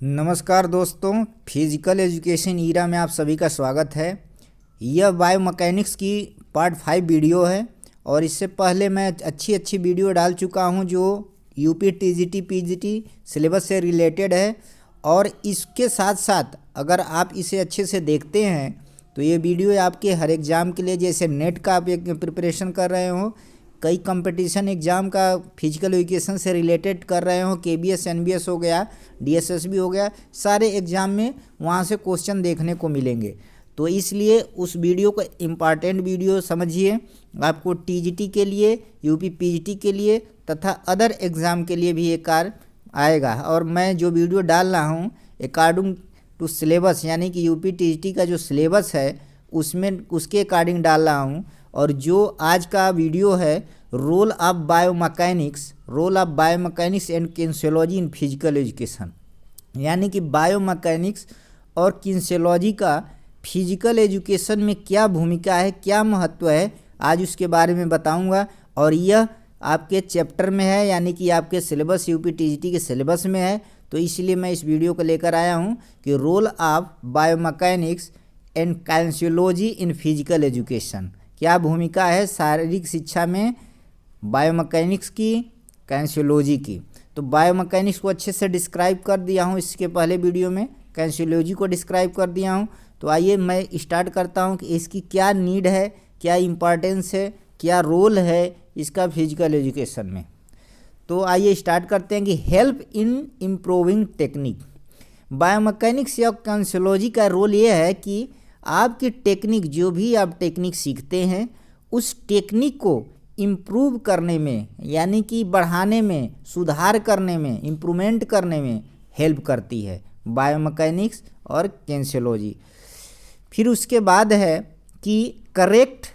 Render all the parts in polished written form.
नमस्कार दोस्तों, physical education Ira में आप सभी का स्वागत है। यह बायोमैकेनिक्स की पार्ट 5 वीडियो है और इससे पहले मैं अच्छी वीडियो डाल चुका हूं जो यूपी टीजीटी पीजीटी सिलेबस से रिलेटेड है। और इसके साथ साथ अगर आप इसे अच्छे से देखते हैं तो ये वीडियो आपके हर एग्ज़ाम के लिए, जैसे नेट का आप एक प्रिपरेशन कर रहे हो, कई कंपटीशन एग्ज़ाम का फिजिकल एजुकेशन से रिलेटेड कर रहे हो, केबीएस एनबीएस हो गया, डीएसएसबी हो गया, सारे एग्ज़ाम में वहाँ से क्वेश्चन देखने को मिलेंगे। तो इसलिए उस वीडियो को इम्पॉर्टेंट वीडियो समझिए। आपको टीजीटी के लिए, यूपी पीजीटी के लिए तथा अदर एग्ज़ाम के लिए भी ये कार्य आएगा। और मैं जो वीडियो डाल रहा हूँ अकॉर्डिंग टू सिलेबस, यानी कि यूपी टीजीटी का जो सिलेबस है उसमें उसके अकॉर्डिंग डाल रहा हूँ। और जो आज का वीडियो है role of biomechanics and kinesiology in physical education, यानी कि बायोमैकेनिक्स और किनेसियोलॉजी का फिजिकल एजुकेशन में क्या भूमिका है, क्या महत्व है, आज उसके बारे में बताऊंगा। और यह आपके चैप्टर में है, यानी कि आपके सिलेबस यूपी टीजीटी के सिलेबस में है। तो इसलिए मैं इस वीडियो को लेकर आया हूं कि role of biomechanics and kinesiology in physical education, क्या भूमिका है शारीरिक शिक्षा में बायोमैकेनिक्स की, किनेसियोलॉजी की। तो बायोमैकेनिक्स को अच्छे से डिस्क्राइब कर दिया हूँ इसके पहले वीडियो में, किनेसियोलॉजी को डिस्क्राइब कर दिया हूँ। तो आइए मैं स्टार्ट करता हूँ कि इसकी क्या नीड है, क्या इम्पोर्टेंस है, क्या रोल है इसका फिजिकल एजुकेशन में। तो आइए स्टार्ट करते हैं कि help in improving technique. Biomechanics या किनेसियोलॉजी का रोल ये है कि आपकी टेक्निक, जो भी आप टेक्निक सीखते हैं, उस टेक्निक को इम्प्रूव करने में, यानी कि बढ़ाने में, सुधार करने में, इम्प्रूवमेंट करने में हेल्प करती है बायोमैकेनिक्स और किनेसियोलॉजी। फिर उसके बाद है कि करेक्ट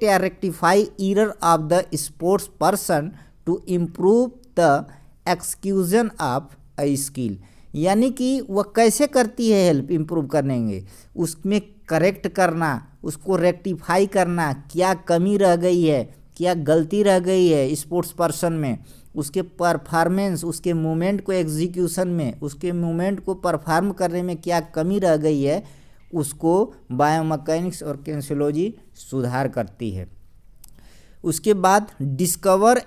या rectify error of the sports person to improve the execution of a skill, यानी कि वह कैसे करती है हेल्प इम्प्रूव करने में, उसमें करेक्ट करना, उसको रेक्टिफाई करना, क्या कमी रह गई है, क्या गलती रह गई है स्पोर्ट्स पर्सन में, उसके परफॉर्मेंस, उसके मूवमेंट को एग्जीक्यूशन में, उसके मूवमेंट को परफॉर्म करने में क्या कमी रह गई है, उसको बायोमैकेनिक्स और किनेसियोलॉजी सुधार करती है। उसके बाद discover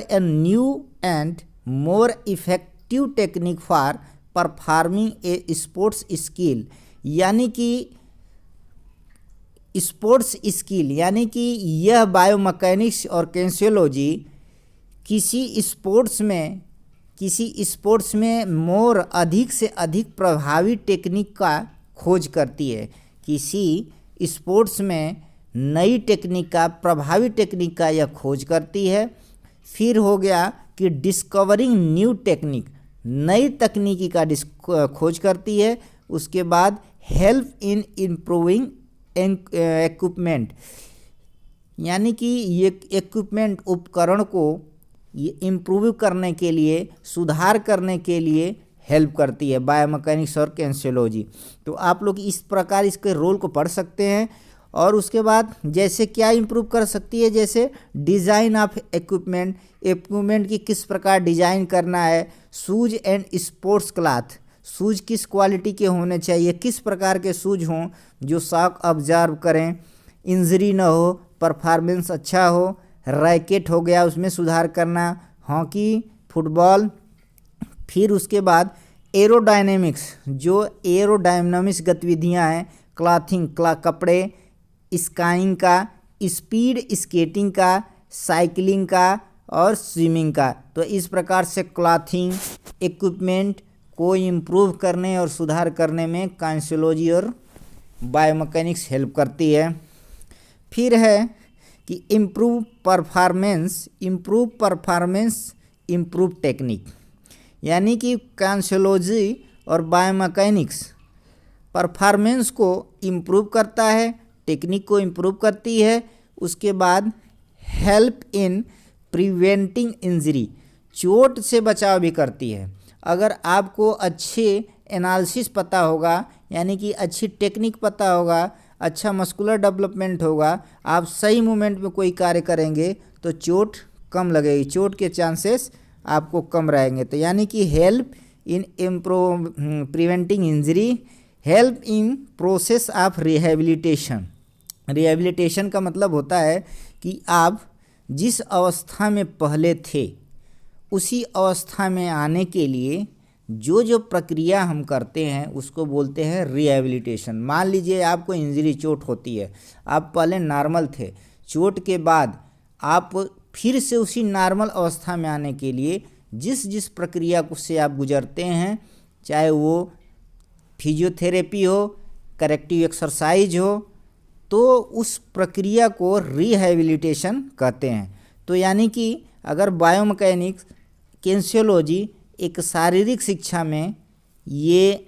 a new and more effective technique for performing A sports skill, यानी कि स्पोर्ट्स स्किल, यानी कि यह बायोमैकेनिक्स और किनेसियोलॉजी किसी स्पोर्ट्स में मोर अधिक से अधिक प्रभावी टेक्निक का खोज करती है। किसी स्पोर्ट्स में नई टेक्निक का, प्रभावी टेक्निक का यह खोज करती है। फिर हो गया कि डिस्कवरिंग न्यू टेक्निक, नई तकनीकी का खोज करती है। उसके बाद हेल्प इन इम्प्रूविंग इक्विपमेंट, यानी कि ये इक्विपमेंट, उपकरण को ये इम्प्रूव करने के लिए, सुधार करने के लिए हेल्प करती है बायोमैकेनिक्स और किनेसियोलॉजी। तो आप लोग इस प्रकार इसके रोल को पढ़ सकते हैं। और उसके बाद जैसे क्या इम्प्रूव कर सकती है, जैसे डिज़ाइन ऑफ इक्विपमेंट की किस प्रकार डिज़ाइन करना है, shoes and sports cloth, shoes किस क्वालिटी के होने चाहिए, किस प्रकार के शूज हों जो शॉक ऑब्जर्व करें, इंजरी ना हो, परफॉर्मेंस अच्छा हो। रैकेट हो गया, उसमें सुधार करना, हॉकी, फुटबॉल। फिर उसके बाद एरोडायनेमिक्स, जो एरोडायनामिक्स गतिविधियां हैं, क्लॉथिंग, कपड़े, स्काइंग का, स्पीड स्केटिंग का, साइकिलिंग का और स्विमिंग का। तो इस प्रकार से क्लॉथिंग, इक्विपमेंट को इम्प्रूव करने और सुधार करने में किनेसियोलॉजी और बायोमैकेनिक्स हेल्प करती है। फिर है कि इम्प्रूव परफॉर्मेंस, इम्प्रूव टेक्निक, यानी कि किनेसियोलॉजी और बायोमैकेनिक्स परफॉर्मेंस को इम्प्रूव करता है, टेक्निक को इम्प्रूव करती है। उसके बाद हेल्प इन प्रिवेंटिंग इंजरी, चोट से बचाव भी करती है। अगर आपको अच्छे एनालिसिस पता होगा, यानी कि अच्छी टेक्निक पता होगा, अच्छा मस्कुलर डेवलपमेंट होगा, आप सही मूवमेंट में कोई कार्य करेंगे तो चोट कम लगेगी, चोट के चांसेस आपको कम रहेंगे। तो यानी कि help in preventing injury, help in process of rehabilitation. Rehabilitation का मतलब होता है कि आप जिस अवस्था में पहले थे उसी अवस्था में आने के लिए जो जो प्रक्रिया हम करते हैं उसको बोलते हैं रिहेबिलिटेशन। मान लीजिए आपको इंजरी, चोट होती है, आप पहले नॉर्मल थे, चोट के बाद आप फिर से उसी नॉर्मल अवस्था में आने के लिए जिस जिस प्रक्रिया से आप गुजरते हैं, चाहे वो फिजियोथेरेपी हो, करेक्टिव एक्सरसाइज हो, तो उस प्रक्रिया को रिहेबिलिटेशन कहते हैं। तो यानी कि अगर बायोमैकेनिक्स, किनेसियोलॉजी एक शारीरिक शिक्षा में ये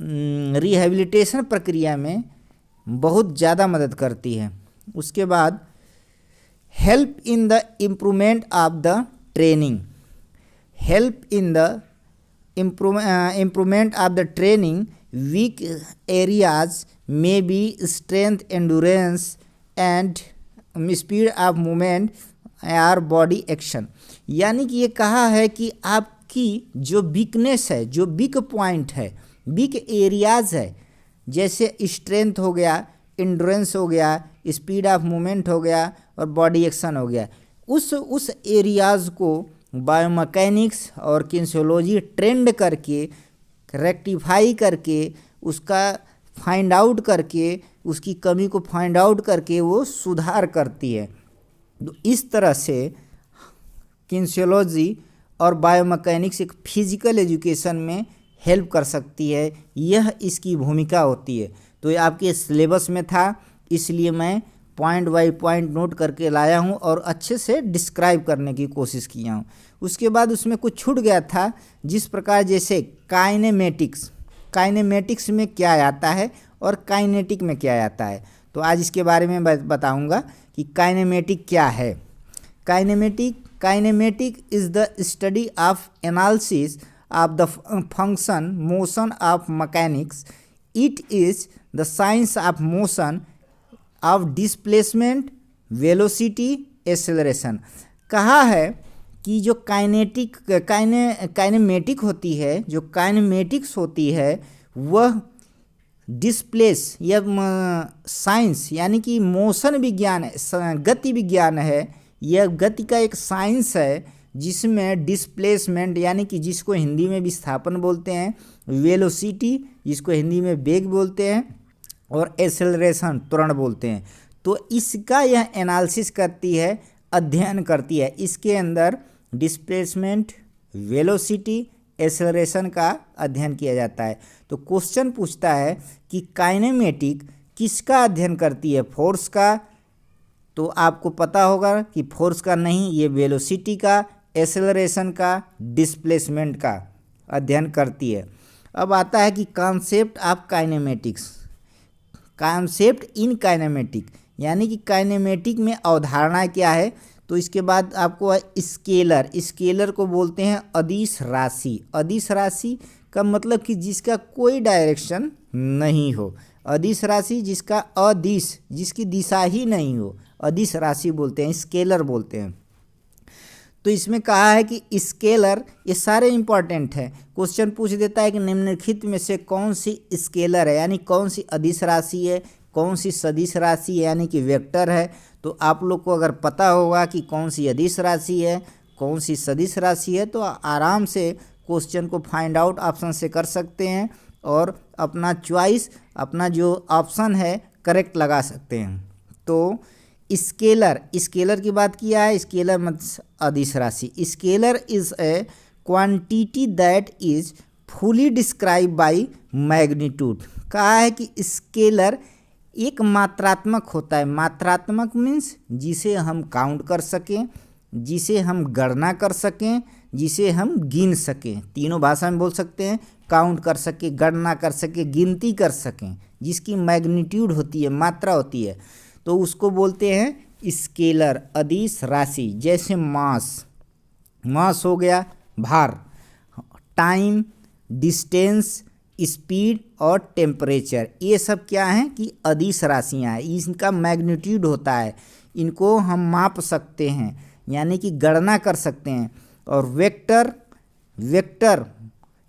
रिहेबिलिटेशन प्रक्रिया में बहुत ज़्यादा मदद करती है। उसके बाद help in the improvement of the training, help in the improvement of the training, weak areas may be strength, endurance and speed of movement और बॉडी एक्शन। यानी कि ये कहा है कि आपकी जो वीकनेस है, जो वीक पॉइंट है, वीक एरियाज है, जैसे स्ट्रेंथ हो गया, एंडुरेंस हो गया, स्पीड ऑफ मूवमेंट हो गया और बॉडी एक्शन हो गया, उस एरियाज को बायोमैकेनिक्स और किनेसियोलॉजी ट्रेंड करके, रेक्टिफाई करके, उसका फाइंड आउट करके, उसकी कमी को फाइंड आउट करके वो सुधार करती है। तो इस तरह से किनेसियोलॉजी और बायोमैकेनिक्स एक फिजिकल एजुकेशन में हेल्प कर सकती है, यह इसकी भूमिका होती है। तो ये आपके सिलेबस में था, इसलिए मैं पॉइंट बाय पॉइंट नोट करके लाया हूँ और अच्छे से डिस्क्राइब करने की कोशिश किया हूँ। उसके बाद उसमें कुछ छूट गया था, जिस प्रकार जैसे काइनेमेटिक्स, काइनेमेटिक्स में क्या आता है और काइनेटिक में क्या आता है, तो आज इसके बारे में बताऊंगा कि काइनेमेटिक क्या है। Kinematic is the study of analysis of the function motion of mechanics. It is the science of motion of displacement, velocity, acceleration. कहा है कि जो काइनेमेटिक होती है, जो काइनेमेटिक्स होती है, वह डिस्प्लेस या साइंस यानी कि मोशन विज्ञान है, गति विज्ञान है। यह गति का एक साइंस है जिसमें डिस्प्लेसमेंट यानी कि जिसको हिंदी में विस्थापन बोलते हैं, वेलोसिटी जिसको हिंदी में वेग बोलते हैं, और एक्सेलरेशन त्वरण बोलते हैं। तो इसका यह एनालिसिस करती है, अध्ययन करती है। इसके अंदर डिस्प्लेसमेंट, वेलोसिटी, एक्सेलरेशन का अध्ययन किया जाता है। तो क्वेश्चन पूछता है कि काइनेमेटिक किसका अध्ययन करती है, फोर्स का? तो आपको पता होगा कि फोर्स का नहीं, ये वेलोसिटी का, एक्सेलरेशन का, डिस्प्लेसमेंट का अध्ययन करती है। अब आता है कि concept of kinematics, concept in kinematic, यानी कि काइनेमेटिक में अवधारणा क्या है। तो इसके बाद आपको स्केलर, स्केलर को बोलते हैं अदिश राशि। अदिश राशि का मतलब कि जिसका कोई डायरेक्शन नहीं हो, अदिश राशि जिसका अदिश, जिसकी दिशा ही नहीं हो, अदिश राशि बोलते हैं, स्केलर बोलते हैं। तो इसमें कहा है कि स्केलर, ये सारे इंपॉर्टेंट हैं। क्वेश्चन पूछ देता है कि निम्नलिखित में से कौन सी स्केलर है, यानी कौन सी अदिश राशि है, कौन सी सदिश राशि है, यानी कि वेक्टर है। तो आप लोग को अगर पता होगा कि कौन सी अदिश राशि है, कौन सी सदिश राशि है, तो आराम से क्वेश्चन को फाइंड आउट ऑप्शन से कर सकते हैं और अपना चॉइस, अपना जो ऑप्शन है करेक्ट लगा सकते हैं। तो स्केलर, स्केलर की बात किया है, स्केलर मतलब अदिश राशि। Scalar is a quantity that is fully describe by magnitude. कहा है कि स्केलर एक मात्रात्मक होता है। मात्रात्मक मीन्स जिसे हम काउंट कर सकें, जिसे हम गणना कर सकें, जिसे हम गिन सकें। तीनों भाषा में बोल सकते हैं, काउंट कर सके, गणना कर सके, गिनती कर सकें, जिसकी मैग्नीट्यूड होती है, मात्रा होती है, तो उसको बोलते हैं स्केलर, अदिश राशि। जैसे मास, मास हो गया भार, टाइम, डिस्टेंस, स्पीड और टेम्परेचर, ये सब क्या हैं कि अदिश राशियाँ हैं। इनका मैग्नीट्यूड होता है, इनको हम माप सकते हैं। यानी कि गणना कर सकते हैं। और वेक्टर, वेक्टर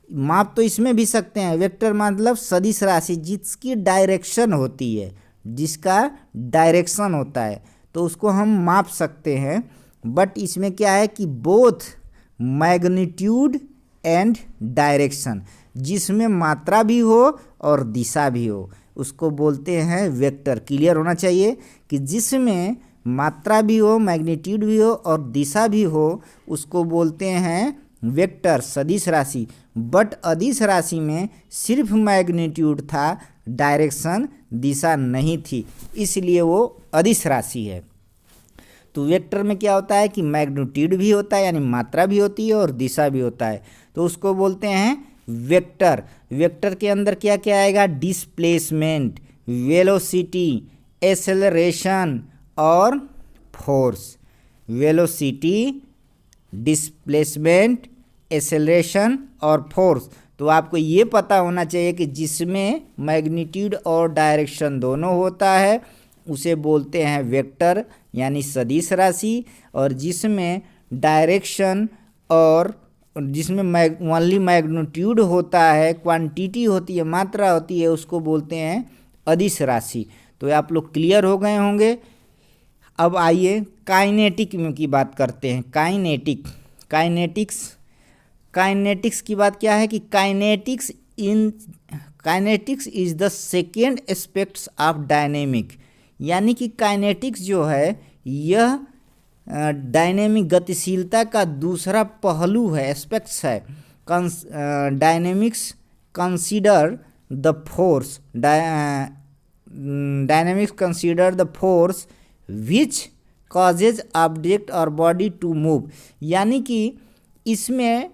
माप तो इसमें भी सकते हैं। वेक्टर मतलब सदिश राशि जिसकी डायरेक्शन होती है, जिसका डायरेक्शन होता है, तो उसको हम माप सकते हैं। बट इसमें क्या है कि बोथ मैग्नीट्यूड एंड डायरेक्शन, जिसमें मात्रा भी हो और दिशा भी हो, उसको बोलते हैं वेक्टर। क्लियर होना चाहिए कि जिसमें मात्रा भी हो, मैग्नीट्यूड भी हो और दिशा भी हो, उसको बोलते हैं वेक्टर, सदिश राशि। बट अदिश राशि में सिर्फ मैग्नीट्यूड था, डायरेक्शन, दिशा नहीं थी, इसलिए वो अदिश राशि है। तो वेक्टर में क्या होता है कि मैग्नीट्यूड भी होता है यानी मात्रा भी होती है और दिशा भी होता है, तो उसको बोलते हैं वेक्टर। वेक्टर के अंदर क्या क्या आएगा? डिस्प्लेसमेंट, वेलोसिटी, एक्सेलरेशन और फोर्स। वेलोसिटी, डिस्प्लेसमेंट, एक्सेलरेशन और फोर्स। तो आपको ये पता होना चाहिए कि जिसमें मैग्नीट्यूड और डायरेक्शन दोनों होता है उसे बोलते हैं वेक्टर यानी सदिश राशि, और जिसमें डायरेक्शन और जिसमें ओनली मैग्नीट्यूड होता है, क्वांटिटी होती है, मात्रा होती है, उसको बोलते हैं अदिश राशि। तो आप लोग क्लियर हो गए होंगे। अब आइए काइनेटिक की बात करते हैं। काइनेटिक्स की बात क्या है कि kinetics is the second aspects of dynamic, यानी कि काइनेटिक्स जो है यह डायनेमिक गतिशीलता का दूसरा पहलू है, एस्पेक्ट्स है। Dynamics consider the force, dynamics consider the force which causes object और बॉडी टू मूव, यानी कि इसमें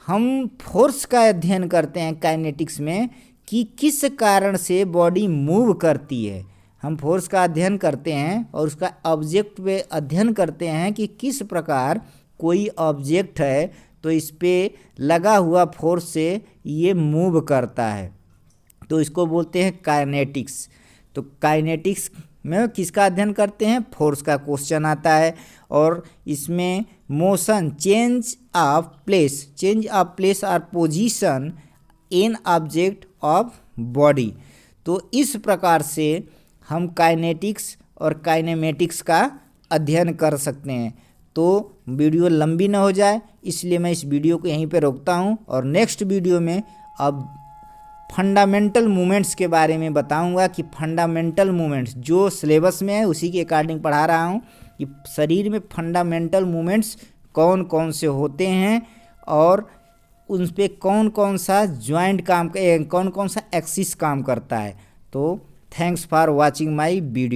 हम फोर्स का अध्ययन करते हैं काइनेटिक्स में कि किस कारण से बॉडी मूव करती है। हम फोर्स का अध्ययन करते हैं और उसका ऑब्जेक्ट पे अध्ययन करते हैं कि किस प्रकार कोई ऑब्जेक्ट है तो इस पे लगा हुआ फोर्स से ये मूव करता है, तो इसको बोलते हैं काइनेटिक्स। तो काइनेटिक्स में किसका अध्ययन करते हैं? फोर्स का क्वेश्चन आता है, और इसमें मोशन, चेंज ऑफ प्लेस और position in object of body. तो इस प्रकार से हम काइनेटिक्स और काइनेमेटिक्स का अध्ययन कर सकते हैं। तो वीडियो लंबी ना हो जाए इसलिए मैं इस वीडियो को यहीं पे रोकता हूँ, और नेक्स्ट वीडियो में अब फंडामेंटल मूवमेंट्स के बारे में बताऊंगा कि फंडामेंटल मूवमेंट्स जो सिलेबस में है उसी के अकॉर्डिंग पढ़ा रहा हूँ कि शरीर में फंडामेंटल मूवमेंट्स कौन कौन से होते हैं और उन पे कौन कौन सा जॉइंट कौन कौन सा एक्सिस काम करता है। तो thanks for watching my video.